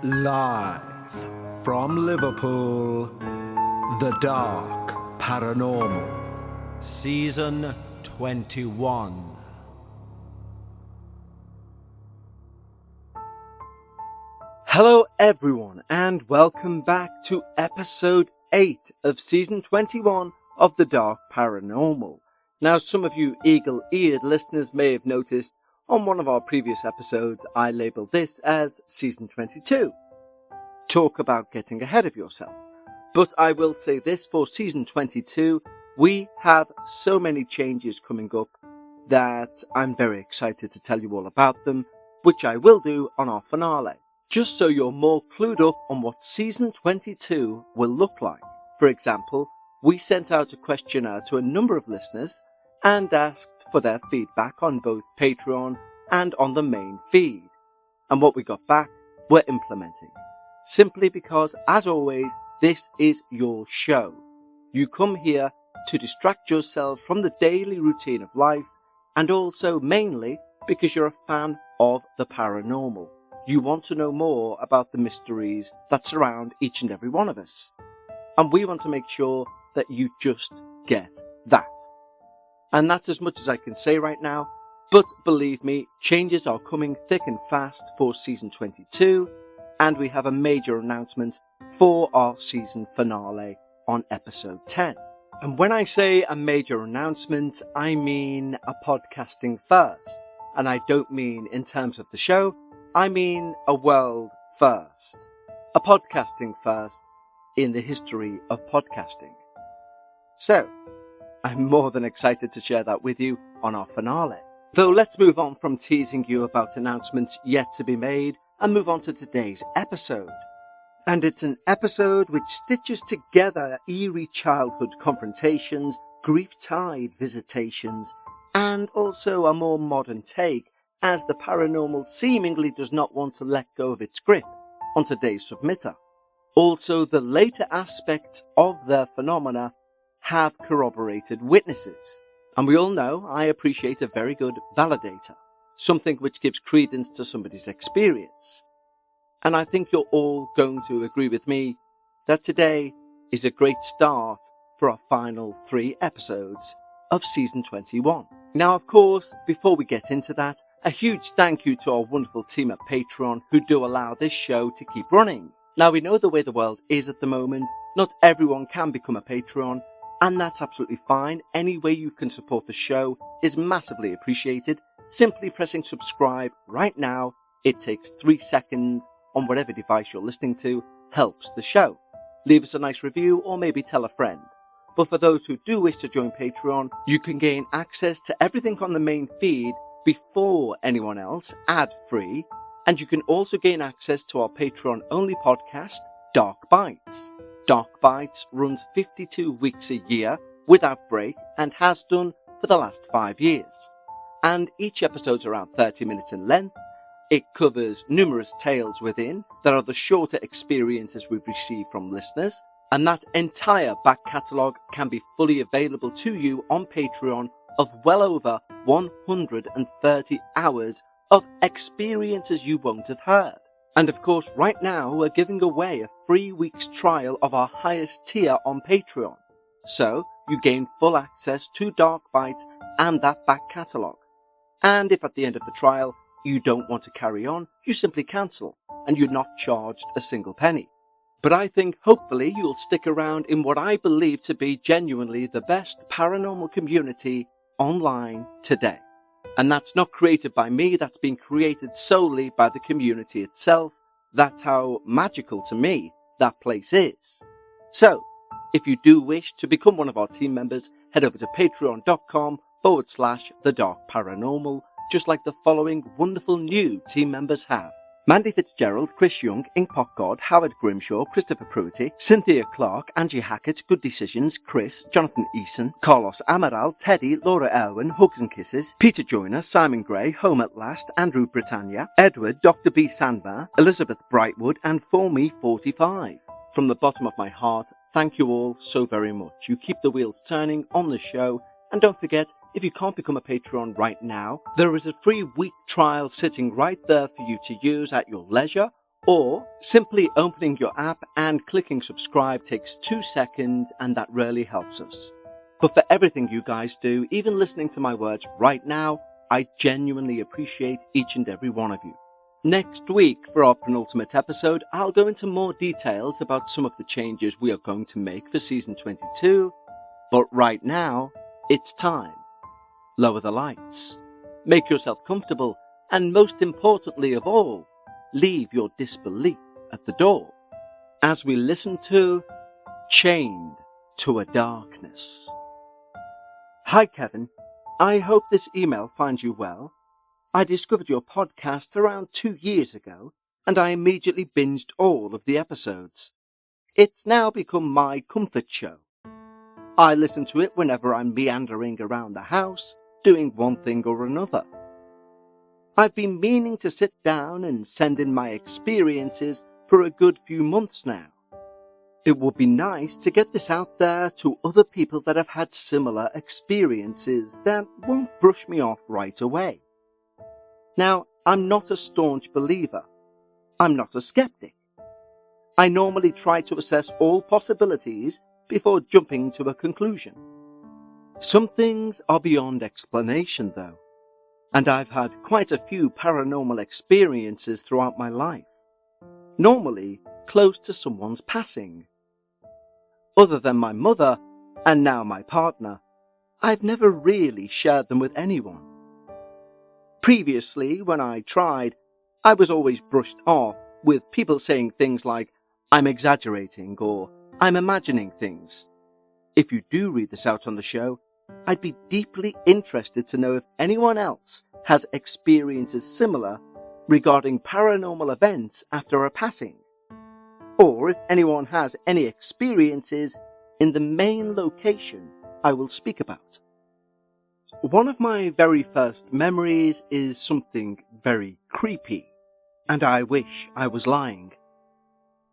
Live from Liverpool, The Dark Paranormal, Season 21. Hello everyone, and welcome back to episode 8 of Season 21 of The Dark Paranormal. Now, some of you eagle-eared listeners may have noticed on one of our previous episodes I labelled this as Season 22. Talk about getting ahead of yourself. But I will say this, for Season 22, we have so many changes coming up that I'm very excited to tell you all about them, which I will do on our finale, just so you're more clued up on what Season 22 will look like. For example, we sent out a questionnaire to a number of listeners and asked for their feedback on both Patreon and on the main feed. And what we got back, we're implementing. Simply because, as always, this is your show. You come here to distract yourself from the daily routine of life, and also mainly because you're a fan of the paranormal. You want to know more about the mysteries that surround each and every one of us. And we want to make sure that you just get that. And that's as much as I can say right now, but believe me, changes are coming thick and fast for Season 22, and we have a major announcement for our season finale on Episode 10. And when I say a major announcement, I mean a podcasting first. And I don't mean in terms of the show, I mean a world first. A podcasting first in the history of podcasting. So, I'm more than excited to share that with you on our finale. Though let's move on from teasing you about announcements yet to be made and move on to today's episode. And it's an episode which stitches together eerie childhood confrontations, grief-tied visitations, and also a more modern take, as the paranormal seemingly does not want to let go of its grip on today's submitter. Also, the later aspects of their phenomena have corroborated witnesses. And we all know I appreciate a very good validator, something which gives credence to somebody's experience. And I think you're all going to agree with me that today is a great start for our final 3 episodes of Season 21. Now, of course, before we get into that, a huge thank you to our wonderful team at Patreon who do allow this show to keep running. Now, we know the way the world is at the moment, not everyone can become a Patreon, and that's absolutely fine. Any way you can support the show is massively appreciated. Simply pressing subscribe right now, it takes 3 seconds on whatever device you're listening to, helps the show. Leave us a nice review or maybe tell a friend. But for those who do wish to join Patreon, you can gain access to everything on the main feed before anyone else, ad-free, and you can also gain access to our Patreon-only podcast, Dark Bites. Dark Bites runs 52 weeks a year without break and has done for the last 5 years. And each episode's around 30 minutes in length. It covers numerous tales within that are the shorter experiences we've received from listeners, and that entire back catalogue can be fully available to you on Patreon of well over 130 hours of experiences you won't have heard. And of course, right now we're giving away a free week's trial of our highest tier on Patreon. So you gain full access to Dark Bites and that back catalogue. And if at the end of the trial you don't want to carry on, you simply cancel and you're not charged a single penny. But I think hopefully you'll stick around in what I believe to be genuinely the best paranormal community online today. And that's not created by me, that's been created solely by the community itself. That's how magical to me that place is. So, if you do wish to become one of our team members, head over to patreon.com/The Dark Paranormal, just like the following wonderful new team members have. Mandy Fitzgerald, Chris Young, Inkpot God, Howard Grimshaw, Christopher Pruitt, Cynthia Clark, Angie Hackett, Good Decisions, Chris, Jonathan Eason, Carlos Amaral, Teddy, Laura Elwin, Hugs and Kisses, Peter Joyner, Simon Gray, Home at Last, Andrew Britannia, Edward, Dr. B. Sandmer, Elizabeth Brightwood, and For Me 45. From the bottom of my heart, thank you all so very much. You keep the wheels turning on the show, and don't forget, if you can't become a Patreon right now, there is a free week trial sitting right there for you to use at your leisure, Or simply opening your app and clicking subscribe takes 2 seconds, and that really helps us. But for everything you guys do, even listening to my words right now, I genuinely appreciate each and every one of you. Next week, for our penultimate episode, I'll go into more details about some of the changes we are going to make for Season 22. But right now, it's time. Lower the lights. Make yourself comfortable. And most importantly of all, leave your disbelief at the door. As we listen to Chained to a Darkness. Hi Kevin, I hope this email finds you well. I discovered your podcast around 2 years ago, and I immediately binged all of the episodes. It's now become my comfort show. I listen to it whenever I'm meandering around the house, doing one thing or another. I've been meaning to sit down and send in my experiences for a good few months now. It would be nice to get this out there to other people that have had similar experiences that won't brush me off right away. Now, I'm not a staunch believer. I'm not a skeptic. I normally try to assess all possibilities before jumping to a conclusion. Some things are beyond explanation, though, and I've had quite a few paranormal experiences throughout my life, normally close to someone's passing. Other than my mother, and now my partner, I've never really shared them with anyone. Previously, when I tried, I was always brushed off with people saying things like, "I'm exaggerating," or "I'm imagining things." If you do read this out on the show, I'd be deeply interested to know if anyone else has experiences similar regarding paranormal events after a passing, or if anyone has any experiences in the main location I will speak about. One of my very first memories is something very creepy, and I wish I was lying.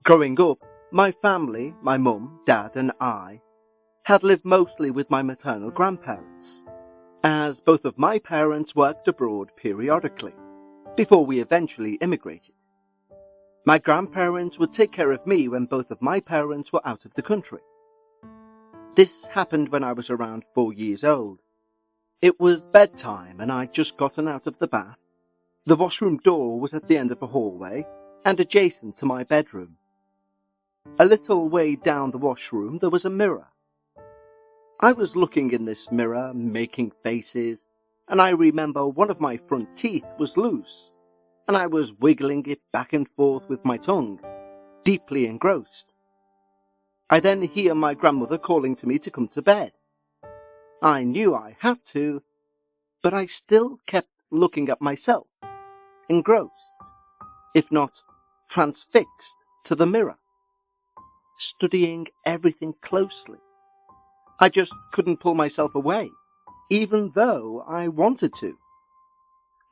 Growing up, my family, my mum, dad and I, had lived mostly with my maternal grandparents, as both of my parents worked abroad periodically, before we eventually immigrated. My grandparents would take care of me when both of my parents were out of the country. This happened when I was around 4 years old. It was bedtime and I'd just gotten out of the bath. The washroom door was at the end of a hallway and adjacent to my bedroom. A little way down the washroom there was a mirror. I was looking in this mirror, making faces, and I remember one of my front teeth was loose, and I was wiggling it back and forth with my tongue, deeply engrossed. I then hear my grandmother calling to me to come to bed. I knew I had to, but I still kept looking at myself, engrossed, if not transfixed to the mirror, studying everything closely. I just couldn't pull myself away, even though I wanted to.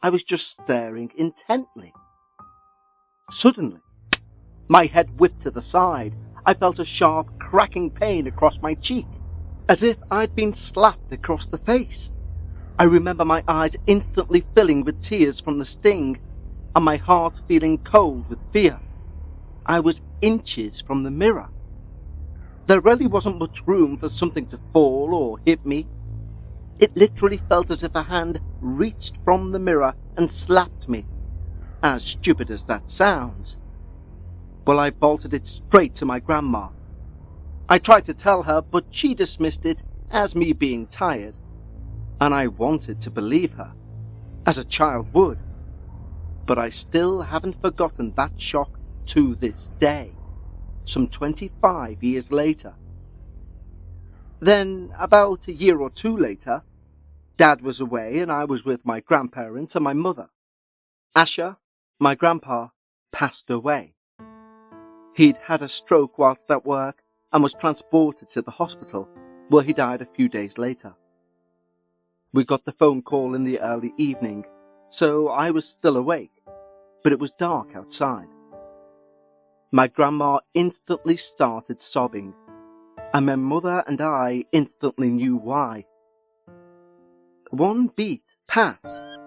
I was just staring intently. Suddenly, my head whipped to the side. I felt a sharp, cracking pain across my cheek, as if I'd been slapped across the face. I remember my eyes instantly filling with tears from the sting, and my heart feeling cold with fear. I was inches from the mirror. There really wasn't much room for something to fall or hit me. It literally felt as if a hand reached from the mirror and slapped me. As stupid as that sounds. Well, I bolted it straight to my grandma. I tried to tell her, but she dismissed it as me being tired. And I wanted to believe her, as a child would. But I still haven't forgotten that shock to this day, some 25 years later. Then, about a year or two later, Dad was away and I was with my grandparents and my mother. Asher, my grandpa, passed away. He'd had a stroke whilst at work and was transported to the hospital, where he died a few days later. We got the phone call in the early evening, so I was still awake, but it was dark outside. My grandma instantly started sobbing, and my mother and I instantly knew why. One beat passed,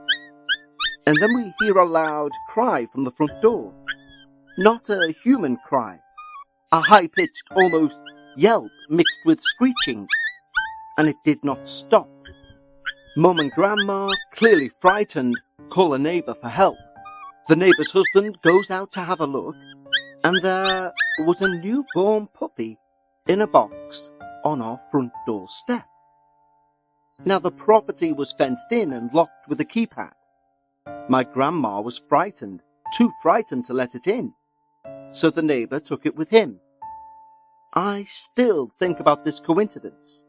and then we hear a loud cry from the front door. Not a human cry, a high-pitched, almost yelp mixed with screeching, and it did not stop. Mum and Grandma, clearly frightened, call a neighbour for help. The neighbour's husband goes out to have a look, and there was a newborn puppy in a box on our front doorstep. Now the property was fenced in and locked with a keypad. My grandma was frightened, too frightened to let it in, so the neighbour took it with him. I still think about this coincidence.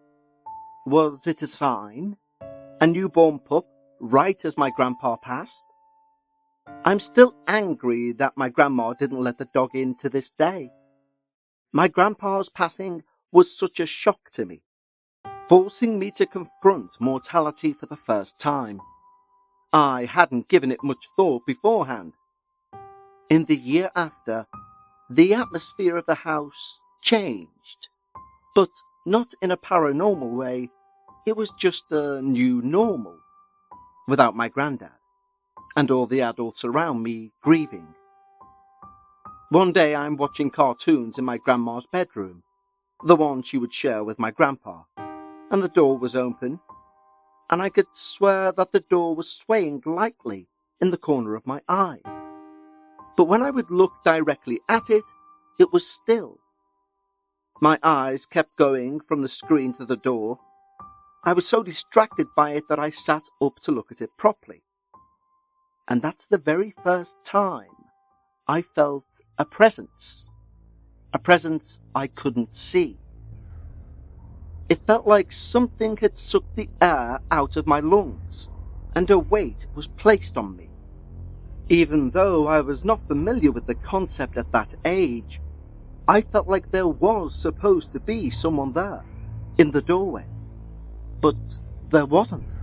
Was it a sign? A newborn pup right as my grandpa passed? I'm still angry that my grandma didn't let the dog in to this day. My grandpa's passing was such a shock to me, forcing me to confront mortality for the first time. I hadn't given it much thought beforehand. In the year after, the atmosphere of the house changed, but not in a paranormal way. It was just a new normal, without my granddad and all the adults around me grieving. One day I'm watching cartoons in my grandma's bedroom, the one she would share with my grandpa, and the door was open, and I could swear that the door was swaying lightly in the corner of my eye. But when I would look directly at it, it was still. My eyes kept going from the screen to the door. I was so distracted by it that I sat up to look at it properly. And that's the very first time I felt a presence I couldn't see. It felt like something had sucked the air out of my lungs, and a weight was placed on me. Even though I was not familiar with the concept at that age, I felt like there was supposed to be someone there, in the doorway. But there wasn't.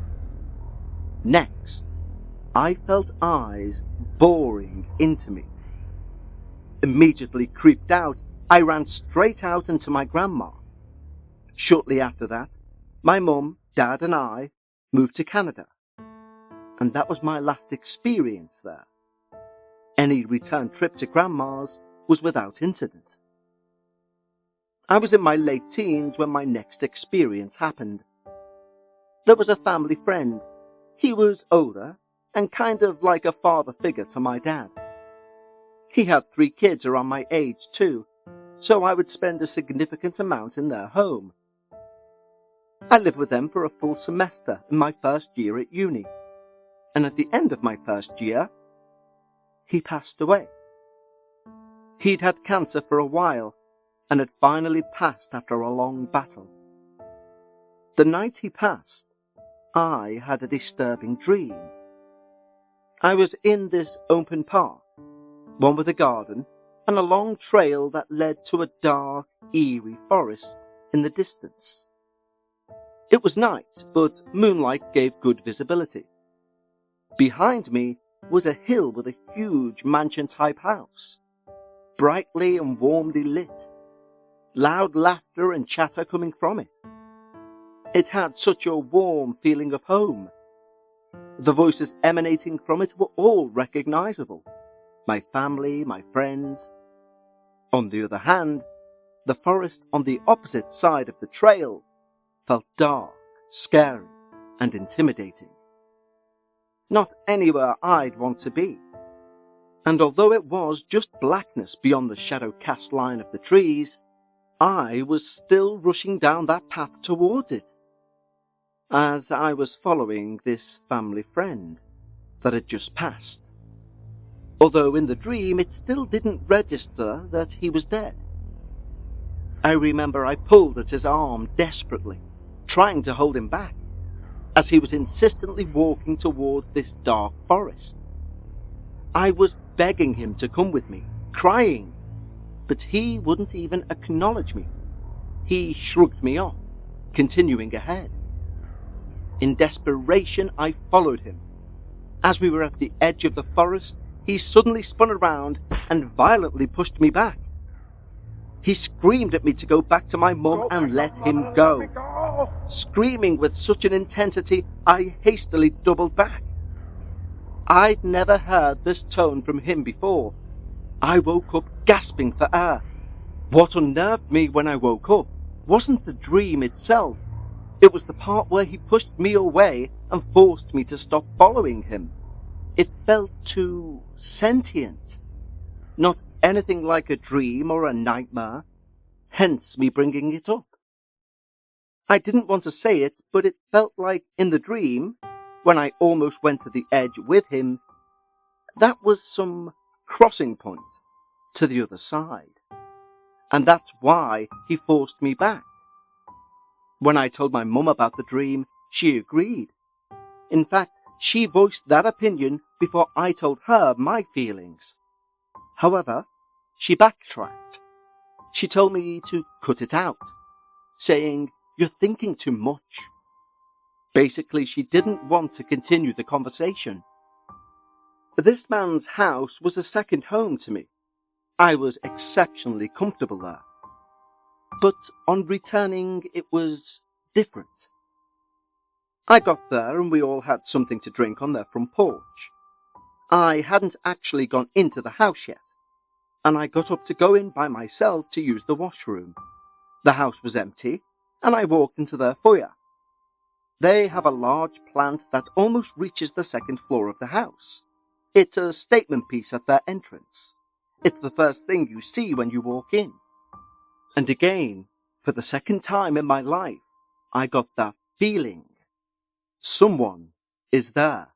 Next, I felt eyes boring into me. Immediately creeped out, I ran straight out into my grandma. Shortly after that, my mum, dad and I moved to Canada. And that was my last experience there. Any return trip to grandma's was without incident. I was in my late teens when my next experience happened. There was a family friend. He was older and kind of like a father figure to my dad. He had 3 kids around my age too, so I would spend a significant amount in their home. I lived with them for a full semester in my first year at uni, and at the end of my first year, he passed away. He'd had cancer for a while and had finally passed after a long battle. The night he passed, I had a disturbing dream. I was in this open park, one with a garden and a long trail that led to a dark, eerie forest in the distance. It was night, but moonlight gave good visibility. Behind me was a hill with a huge mansion-type house, brightly and warmly lit, loud laughter and chatter coming from it. It had such a warm feeling of home. The voices emanating from it were all recognizable. My family, my friends. On the other hand, the forest on the opposite side of the trail felt dark, scary, and intimidating. Not anywhere I'd want to be. And although it was just blackness beyond the shadow-cast line of the trees, I was still rushing down that path towards it, as I was following this family friend that had just passed. Although in the dream it still didn't register that he was dead. I remember I pulled at his arm desperately, trying to hold him back, as he was insistently walking towards this dark forest. I was begging him to come with me, crying, but he wouldn't even acknowledge me. He shrugged me off, continuing ahead. In desperation, I followed him. As we were at the edge of the forest, he suddenly spun around and violently pushed me back. He screamed at me to go back to my mum and let him go. Screaming with such an intensity, I hastily doubled back. I'd never heard this tone from him before. I woke up gasping for air. What unnerved me when I woke up wasn't the dream itself. It was the part where he pushed me away and forced me to stop following him. It felt too sentient. Not anything like a dream or a nightmare, hence me bringing it up. I didn't want to say it, but it felt like in the dream, when I almost went to the edge with him, that was some crossing point to the other side. And that's why he forced me back. When I told my mum about the dream, she agreed. In fact, she voiced that opinion before I told her my feelings. However, she backtracked. She told me to cut it out, saying, "You're thinking too much." Basically, she didn't want to continue the conversation. This man's house was a second home to me. I was exceptionally comfortable there. But on returning, it was different. I got there and we all had something to drink on their front porch. I hadn't actually gone into the house yet, and I got up to go in by myself to use the washroom. The house was empty, and I walked into their foyer. They have a large plant that almost reaches the second floor of the house. It's a statement piece at their entrance. It's the first thing you see when you walk in. And again, for the second time in my life, I got that feeling. Someone is there.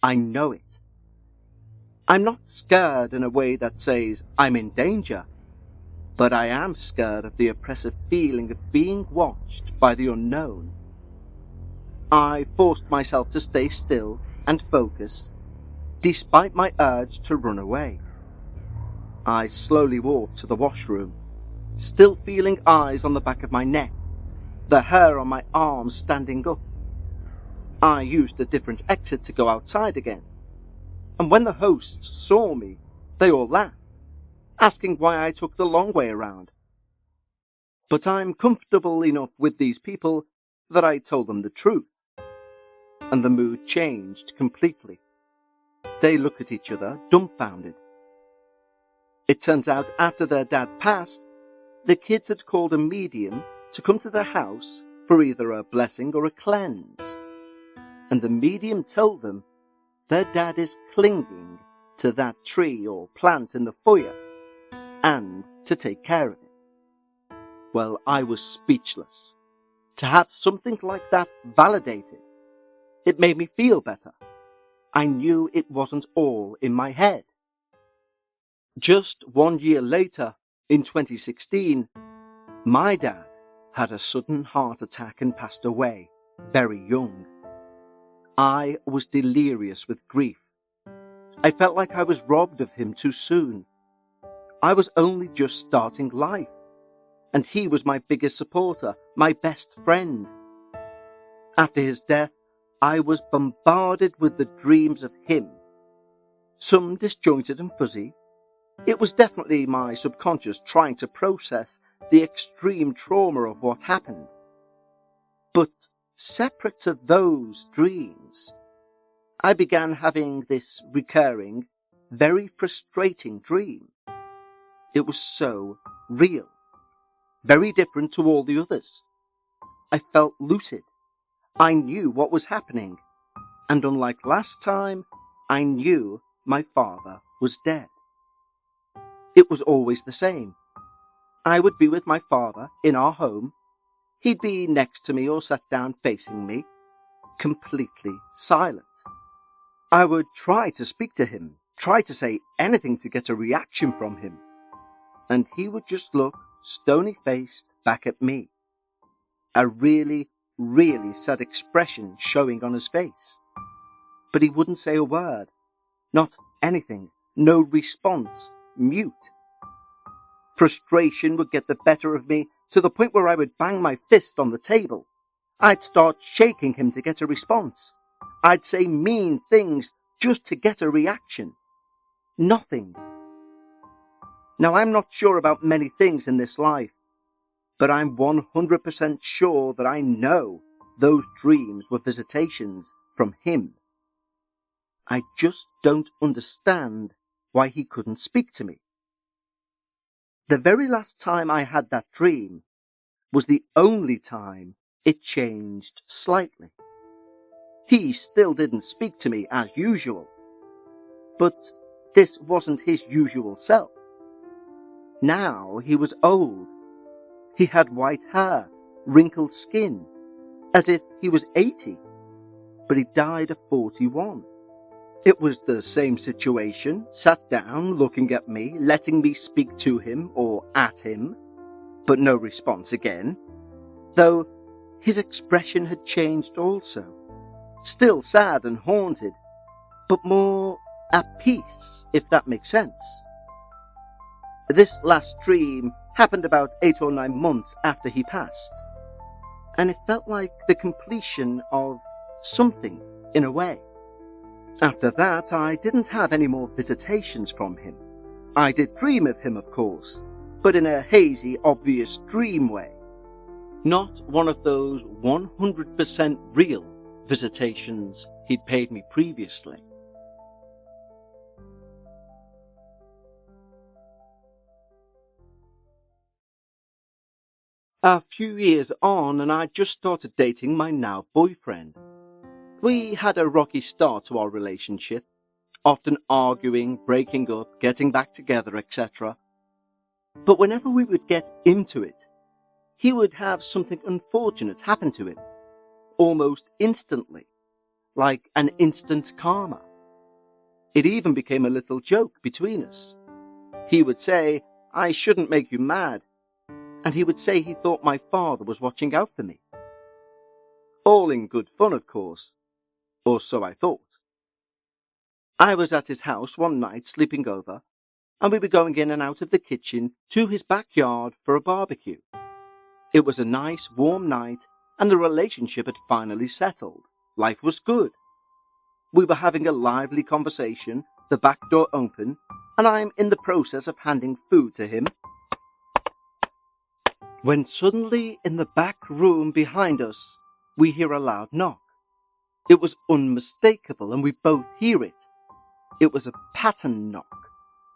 I know it. I'm not scared in a way that says I'm in danger, but I am scared of the oppressive feeling of being watched by the unknown. I forced myself to stay still and focus, despite my urge to run away. I slowly walked to the washroom, still feeling eyes on the back of my neck, the hair on my arms standing up. I used a different exit to go outside again, and when the hosts saw me, they all laughed, asking why I took the long way around. But I'm comfortable enough with these people that I told them the truth, and the mood changed completely. They look at each other, dumbfounded. It turns out after their dad passed, the kids had called a medium to come to their house for either a blessing or a cleanse. And the medium told them their dad is clinging to that tree or plant in the foyer and to take care of it. Well, I was speechless. To have something like that validated, it made me feel better. I knew it wasn't all in my head. Just 1 year later, in 2016, my dad had a sudden heart attack and passed away, very young. I was delirious with grief. I felt like I was robbed of him too soon. I was only just starting life, and he was my biggest supporter, my best friend. After his death, I was bombarded with the dreams of him. Some disjointed and fuzzy. It was definitely my subconscious trying to process the extreme trauma of what happened. But separate to those dreams, I began having this recurring, very frustrating dream. It was so real, very different to all the others. I felt lucid. I knew what was happening, and unlike last time, I knew my father was dead. It was always the same. I would be with my father in our home. He'd be next to me or sat down facing me, completely silent. I would try to speak to him, try to say anything to get a reaction from him, and he would just look stony-faced back at me. A really sad expression showing on his face. But he wouldn't say a word. Not anything. No response. Mute. Frustration would get the better of me to the point where I would bang my fist on the table. I'd start shaking him to get a response. I'd say mean things just to get a reaction. Nothing. Now, I'm not sure about many things in this life, but I'm 100% sure that I know those dreams were visitations from him. I just don't understand why he couldn't speak to me. The very last time I had that dream was the only time it changed slightly. He still didn't speak to me as usual, but this wasn't his usual self. Now he was old. He had white hair, wrinkled skin, as if he was 80, but he died at 41. It was the same situation, sat down, looking at me, letting me speak to him or at him, but no response again, though his expression had changed also. Still sad and haunted, but more at peace, if that makes sense. This last dream happened about 8 or 9 months after he passed, and it felt like the completion of something in a way. After that, I didn't have any more visitations from him. I did dream of him, of course, but in a hazy, obvious dream way. Not one of those 100% real visitations he'd paid me previously. A few years on, and I just started dating my now boyfriend. We had a rocky start to our relationship, often arguing, breaking up, getting back together, etc. But whenever we would get into it, he would have something unfortunate happen to him, almost instantly, like an instant karma. It even became a little joke between us. He would say, "I shouldn't make you mad," and he would say he thought my father was watching out for me. All in good fun, of course. Or so I thought. I was at his house one night sleeping over, and we were going in and out of the kitchen to his backyard for a barbecue. It was a nice, warm night, and the relationship had finally settled. Life was good. We were having a lively conversation, the back door open, and I'm in the process of handing food to him, when suddenly in the back room behind us, we hear a loud knock. It was unmistakable, and we both hear it. It was a pattern knock,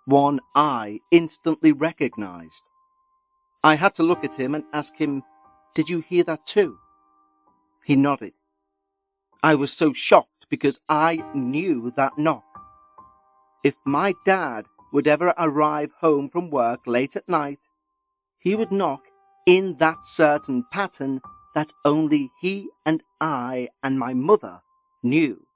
one I instantly recognized. I had to look at him and ask him, "Did you hear that too?" He nodded. I was so shocked because I knew that knock. If my dad would ever arrive home from work late at night, he would knock in that certain pattern that only he and I and my mother knew.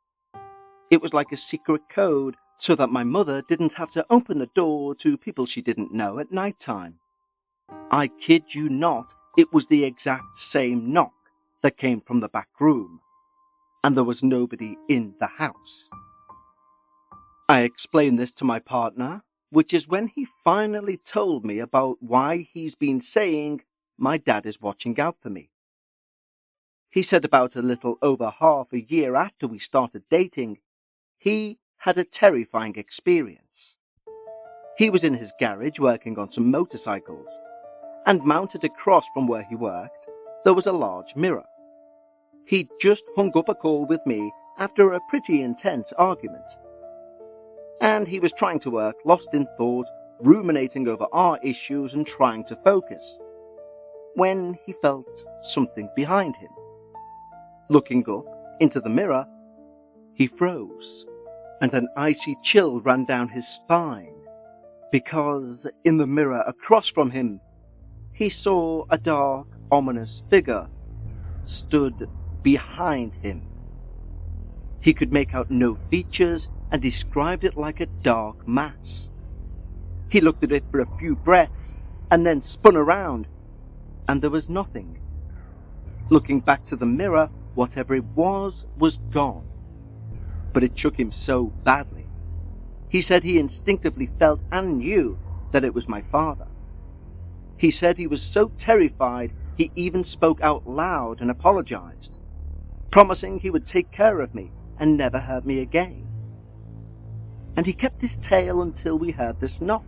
It was like a secret code so that my mother didn't have to open the door to people she didn't know at night time. I kid you not, it was the exact same knock that came from the back room, and there was nobody in the house. I explained this to my partner, which is when he finally told me about why he's been saying my dad is watching out for me. He said about a little over half a year after we started dating, he had a terrifying experience. He was in his garage working on some motorcycles, and mounted across from where he worked, there was a large mirror. He'd just hung up a call with me after a pretty intense argument, and he was trying to work, lost in thought, ruminating over our issues and trying to focus, when he felt something behind him. Looking up into the mirror, he froze, and an icy chill ran down his spine, because in the mirror across from him, he saw a dark, ominous figure stood behind him. He could make out no features and described it like a dark mass. He looked at it for a few breaths and then spun around, and there was nothing. Looking back to the mirror, whatever it was gone. But it shook him so badly. He said he instinctively felt and knew that it was my father. He said he was so terrified he even spoke out loud and apologized, promising he would take care of me and never hurt me again. And he kept his tale until we heard this knock.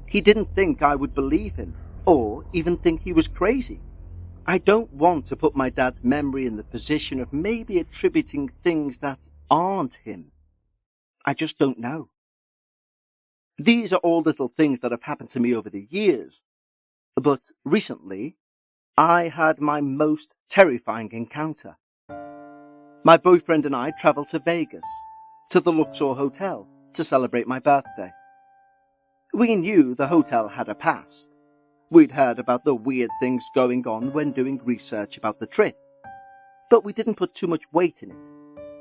He didn't think I would believe him, or even think he was crazy. I don't want to put my dad's memory in the position of maybe attributing things that aren't him. I just don't know. These are all little things that have happened to me over the years. But recently, I had my most terrifying encounter. My boyfriend and I travelled to Vegas, to the Luxor Hotel, to celebrate my birthday. We knew the hotel had a past. We'd heard about the weird things going on when doing research about the trip, but we didn't put too much weight in it.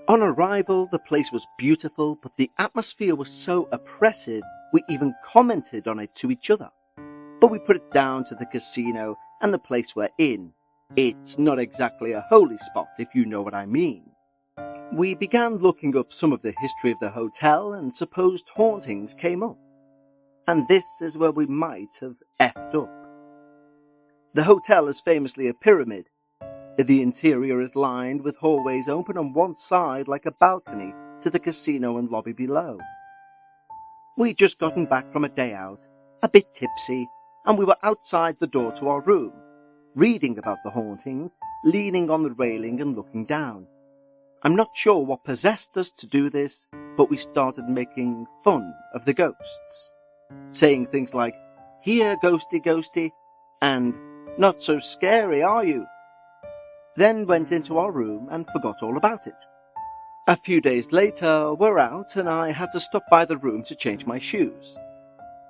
On arrival, the place was beautiful, but the atmosphere was so oppressive, we even commented on it to each other. But we put it down to the casino and the place we're in. It's not exactly a holy spot, if you know what I mean. We began looking up some of the history of the hotel, and supposed hauntings came up. And this is where we might have effed up. The hotel is famously a pyramid. The interior is lined with hallways open on one side like a balcony to the casino and lobby below. We'd just gotten back from a day out, a bit tipsy, and we were outside the door to our room, reading about the hauntings, leaning on the railing and looking down. I'm not sure what possessed us to do this, but we started making fun of the ghosts, saying things like, "Here, ghosty, ghosty," and "Not so scary, are you?" Then went into our room and forgot all about it. A few days later, we're out and I had to stop by the room to change my shoes.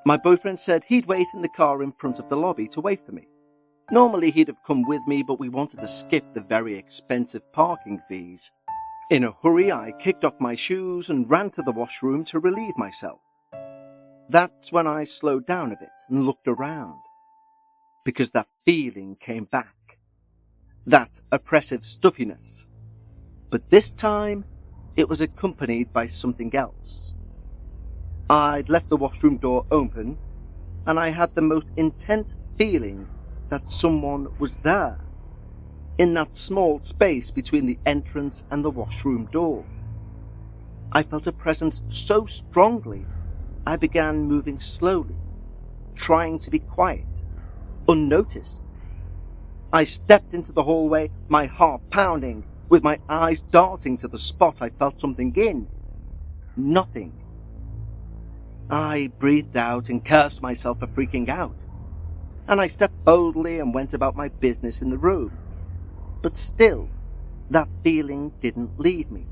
My boyfriend said he'd wait in the car in front of the lobby to wait for me. Normally he'd have come with me, but we wanted to skip the very expensive parking fees. In a hurry, I kicked off my shoes and ran to the washroom to relieve myself. That's when I slowed down a bit and looked around, because that feeling came back. That oppressive stuffiness. But this time, it was accompanied by something else. I'd left the washroom door open, and I had the most intense feeling that someone was there, in that small space between the entrance and the washroom door. I felt a presence so strongly, I began moving slowly, trying to be quiet, unnoticed. I stepped into the hallway, my heart pounding, with my eyes darting to the spot I felt something in. Nothing. I breathed out and cursed myself for freaking out, and I stepped boldly and went about my business in the room. But still, that feeling didn't leave me,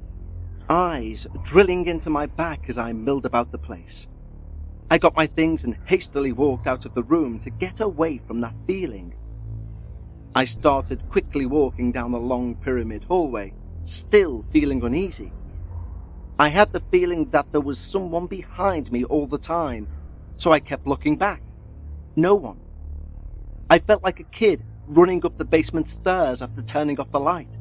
eyes drilling into my back as I milled about the place. I got my things and hastily walked out of the room to get away from that feeling. I started quickly walking down the long pyramid hallway, still feeling uneasy. I had the feeling that there was someone behind me all the time, so I kept looking back. No one. I felt like a kid running up the basement stairs after turning off the light.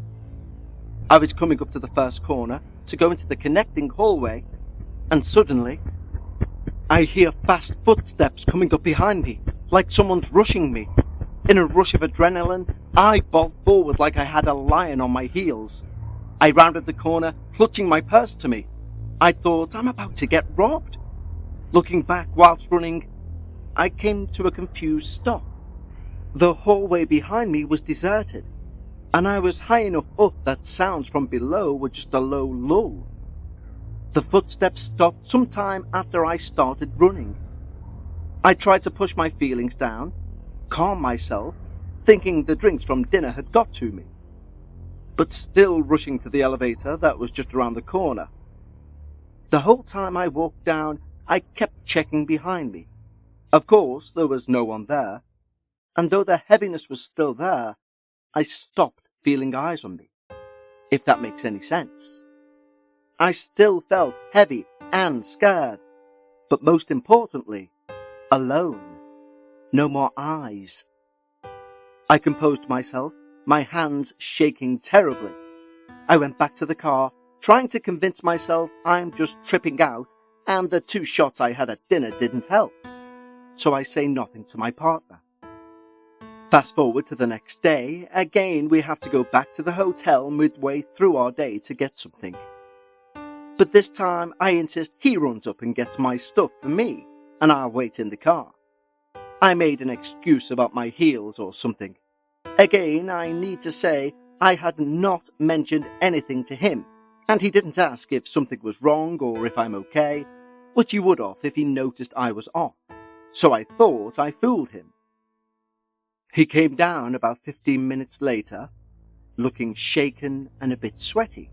I was coming up to the first corner to go into the connecting hallway, and suddenly, I hear fast footsteps coming up behind me, like someone's rushing me. In a rush of adrenaline, I bolt forward like I had a lion on my heels. I rounded the corner, clutching my purse to me. I thought, I'm about to get robbed. Looking back whilst running, I came to a confused stop. The hallway behind me was deserted, and I was high enough up that sounds from below were just a low lull. The footsteps stopped sometime after I started running. I tried to push my feelings down, calm myself, thinking the drinks from dinner had got to me, but still rushing to the elevator that was just around the corner. The whole time I walked down, I kept checking behind me. Of course, there was no one there, and though the heaviness was still there, I stopped feeling eyes on me, if that makes any sense. I still felt heavy and scared, but most importantly, alone. No more eyes. I composed myself, my hands shaking terribly. I went back to the car, trying to convince myself I'm just tripping out and the 2 shots I had at dinner didn't help. So I say nothing to my partner. Fast forward to the next day, again we have to go back to the hotel midway through our day to get something. But this time I insist he runs up and gets my stuff for me, and I'll wait in the car. I made an excuse about my heels or something. Again, I need to say I had not mentioned anything to him, and he didn't ask if something was wrong or if I'm okay. which he would have if he noticed I was off, so I thought I fooled him. He came down about 15 minutes later, looking shaken and a bit sweaty.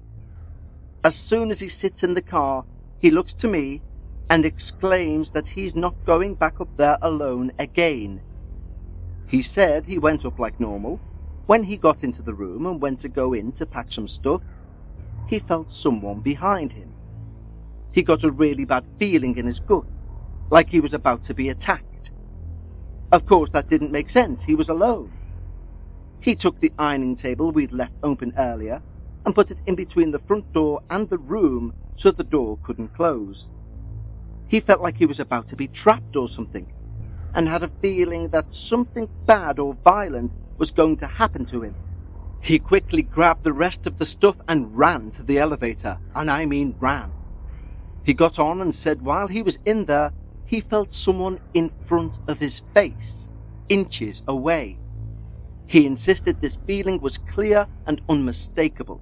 As soon as he sits in the car, he looks to me and exclaims that he's not going back up there alone again. He said he went up like normal. When he got into the room and went to go in to pack some stuff, he felt someone behind him. He got a really bad feeling in his gut, like he was about to be attacked. Of course, that didn't make sense. He was alone. He took the ironing table we'd left open earlier and put it in between the front door and the room so the door couldn't close. He felt like he was about to be trapped or something, and had a feeling that something bad or violent was going to happen to him. He quickly grabbed the rest of the stuff and ran to the elevator, and I mean ran. He got on and said while he was in there, he felt someone in front of his face, inches away. He insisted this feeling was clear and unmistakable.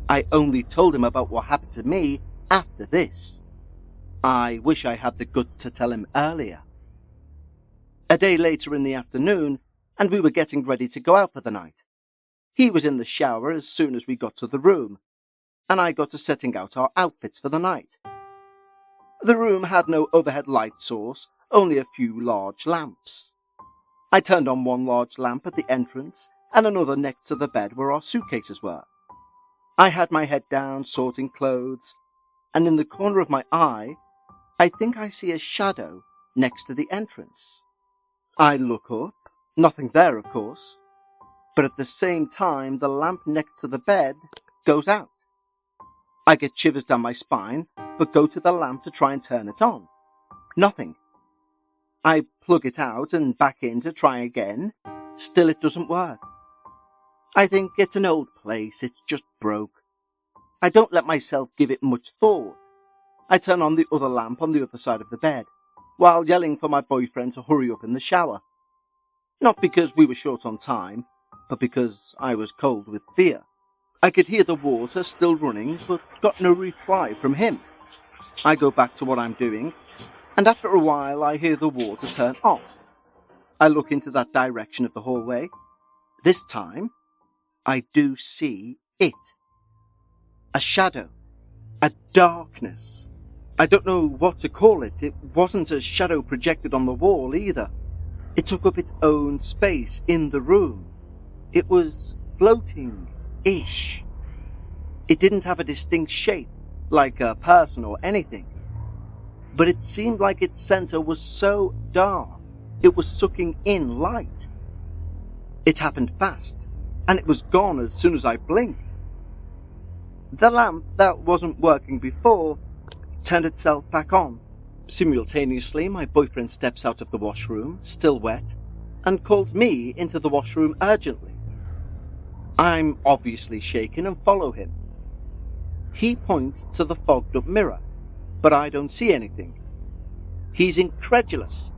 I only told him about what happened to me after this. I wish I had the guts to tell him earlier. A day later in the afternoon, and we were getting ready to go out for the night. He was in the shower as soon as we got to the room, and I got to setting out our outfits for the night. The room had no overhead light source, only a few large lamps. I turned on one large lamp at the entrance and another next to the bed where our suitcases were. I had my head down sorting clothes, and in the corner of my eye, I think I see a shadow next to the entrance. I look up, nothing there of course, but at the same time the lamp next to the bed goes out. I get shivers down my spine, but go to the lamp to try and turn it on. Nothing. I plug it out and back in to try again. Still it doesn't work. I think it's an old place, it's just broke. I don't let myself give it much thought. I turn on the other lamp on the other side of the bed, while yelling for my boyfriend to hurry up in the shower. Not because we were short on time, but because I was cold with fear. I could hear the water still running, but got no reply from him. I go back to what I'm doing, and after a while I hear the water turn off. I look into that direction of the hallway. This time, I do see it. A shadow. A darkness. I don't know what to call it. It wasn't a shadow projected on the wall either. It took up its own space in the room. It was floating-ish. It didn't have a distinct shape, like a person or anything. But it seemed like its center was so dark, it was sucking in light. It happened fast, and it was gone as soon as I blinked. The lamp that wasn't working before turned itself back on. Simultaneously, my boyfriend steps out of the washroom, still wet, and calls me into the washroom urgently. I'm obviously shaken and follow him. He points to the fogged up mirror, but I don't see anything. He's incredulous,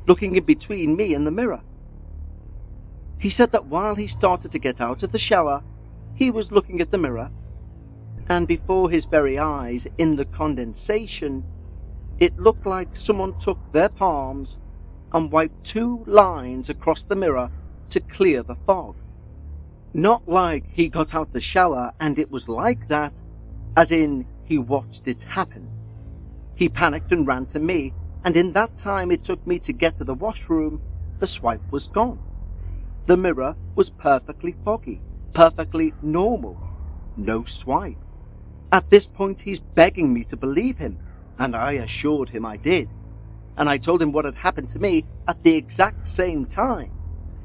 looking in between me and the mirror. He said that while he started to get out of the shower, he was looking at the mirror, and before his very eyes, in the condensation, it looked like someone took their palms and wiped 2 lines across the mirror to clear the fog. Not like he got out the shower and it was like that, as in he watched it happen. He panicked and ran to me, and in that time it took me to get to the washroom, the swipe was gone. The mirror was perfectly foggy, perfectly normal. No swipe. At this point he's begging me to believe him, and I assured him I did. And I told him what had happened to me at the exact same time.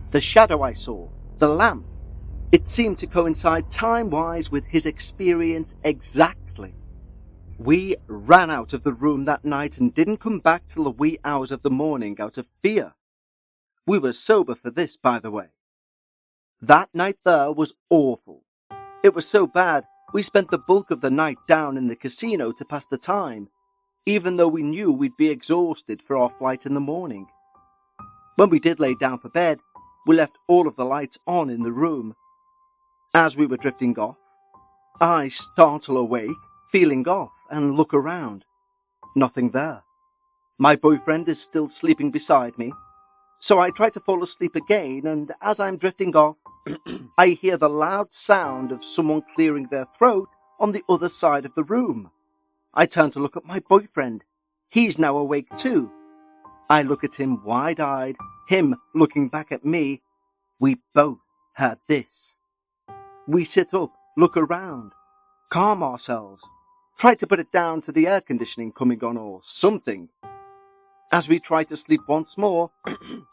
The shadow I saw, the lamp, it seemed to coincide time-wise with his experience exactly. We ran out of the room that night and didn't come back till the wee hours of the morning out of fear. We were sober for this, by the way. That night there was awful. It was so bad, we spent the bulk of the night down in the casino to pass the time, even though we knew we'd be exhausted for our flight in the morning. When we did lay down for bed, we left all of the lights on in the room. As we were drifting off, I startle awake, feeling off, and look around. Nothing there. My boyfriend is still sleeping beside me, so I try to fall asleep again, and as I'm drifting off, I hear the loud sound of someone clearing their throat on the other side of the room. I turn to look at my boyfriend. He's now awake too. I look at him wide-eyed, him looking back at me. We both heard this. We sit up, look around, calm ourselves, try to put it down to the air conditioning coming on or something. As we try to sleep once more,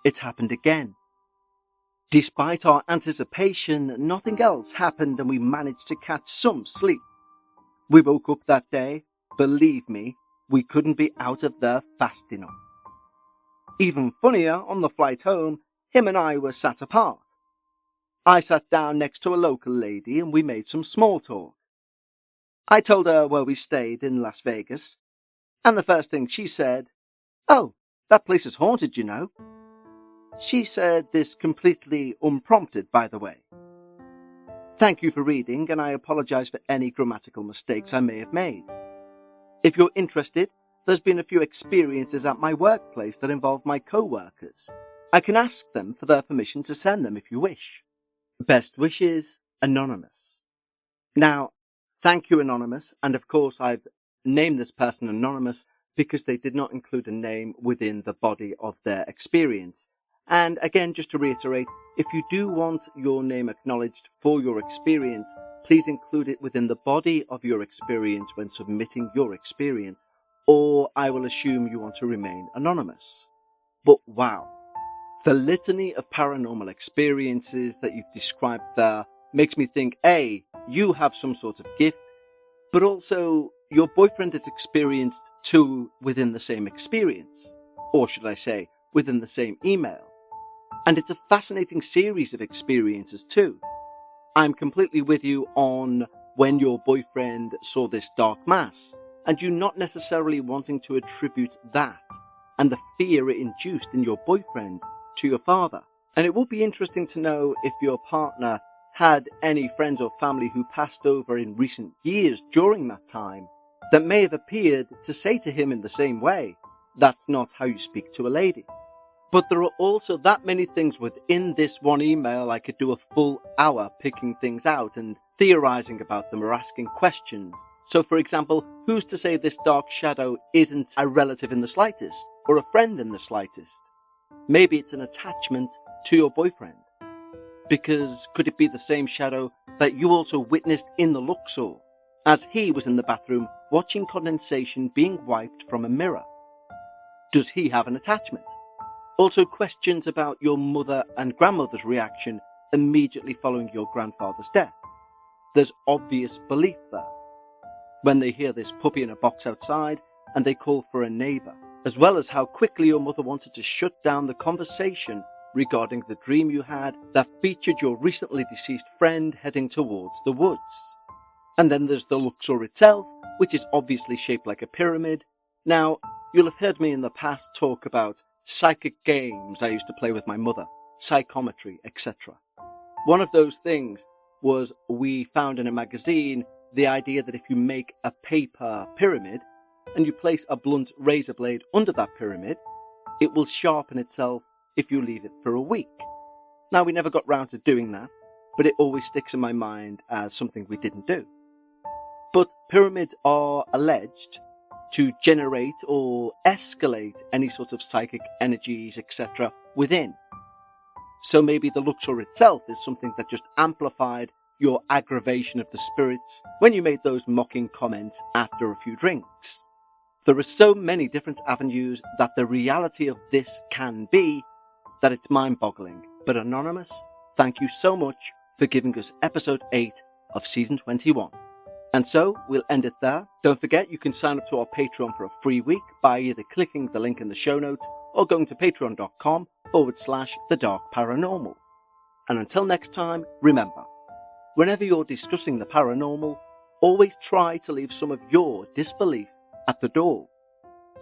it happened again. Despite our anticipation, nothing else happened and we managed to catch some sleep. We woke up that day. Believe me, we couldn't be out of there fast enough. Even funnier, on the flight home, him and I were sat apart. I sat down next to a local lady and we made some small talk. I told her where we stayed in Las Vegas, and the first thing she said, "Oh, that place is haunted, you know." She said this completely unprompted, by the way. Thank you for reading, and I apologize for any grammatical mistakes I may have made. If you're interested, there's been a few experiences at my workplace that involve my co-workers. I can ask them for their permission to send them if you wish. Best wishes, Anonymous. Now, thank you, Anonymous, and of course I've named this person Anonymous because they did not include a name within the body of their experience. And again, just to reiterate, if you do want your name acknowledged for your experience, please include it within the body of your experience when submitting your experience, or I will assume you want to remain anonymous. But wow, the litany of paranormal experiences that you've described there makes me think, A, you have some sort of gift, but also your boyfriend has experienced two within the same experience, or should I say, within the same email. And it's a fascinating series of experiences too. I'm completely with you on when your boyfriend saw this dark mass, and you not necessarily wanting to attribute that and the fear it induced in your boyfriend to your father. And it would be interesting to know if your partner had any friends or family who passed over in recent years during that time that may have appeared to say to him in the same way, "That's not how you speak to a lady." But there are also that many things within this one email I could do a full hour picking things out and theorizing about them or asking questions. So for example, who's to say this dark shadow isn't a relative in the slightest, or a friend in the slightest? Maybe it's an attachment to your boyfriend. Because could it be the same shadow that you also witnessed in the Luxor, as he was in the bathroom watching condensation being wiped from a mirror? Does he have an attachment? Also questions about your mother and grandmother's reaction immediately following your grandfather's death. There's obvious belief there. When they hear this puppy in a box outside and they call for a neighbour, as well as how quickly your mother wanted to shut down the conversation regarding the dream you had that featured your recently deceased friend heading towards the woods. And then there's the Luxor itself, which is obviously shaped like a pyramid. Now, you'll have heard me in the past talk about psychic games I used to play with my mother, psychometry, etc. One of those things was we found in a magazine the idea that if you make a paper pyramid and you place a blunt razor blade under that pyramid, it will sharpen itself if you leave it for a week. Now, we never got round to doing that, but it always sticks in my mind as something we didn't do. But pyramids are alleged to generate or escalate any sort of psychic energies, etc. within. So maybe the Luxor itself is something that just amplified your aggravation of the spirits when you made those mocking comments after a few drinks. There are so many different avenues that the reality of this can be that it's mind-boggling. But Anonymous, thank you so much for giving us episode 8 of season 21. And so, we'll end it there. Don't forget, you can sign up to our Patreon for a free week by either clicking the link in the show notes or going to patreon.com/The Dark Paranormal. And until next time, remember, whenever you're discussing the paranormal, always try to leave some of your disbelief at the door.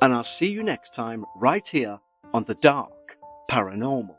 And I'll see you next time right here on The Dark Paranormal.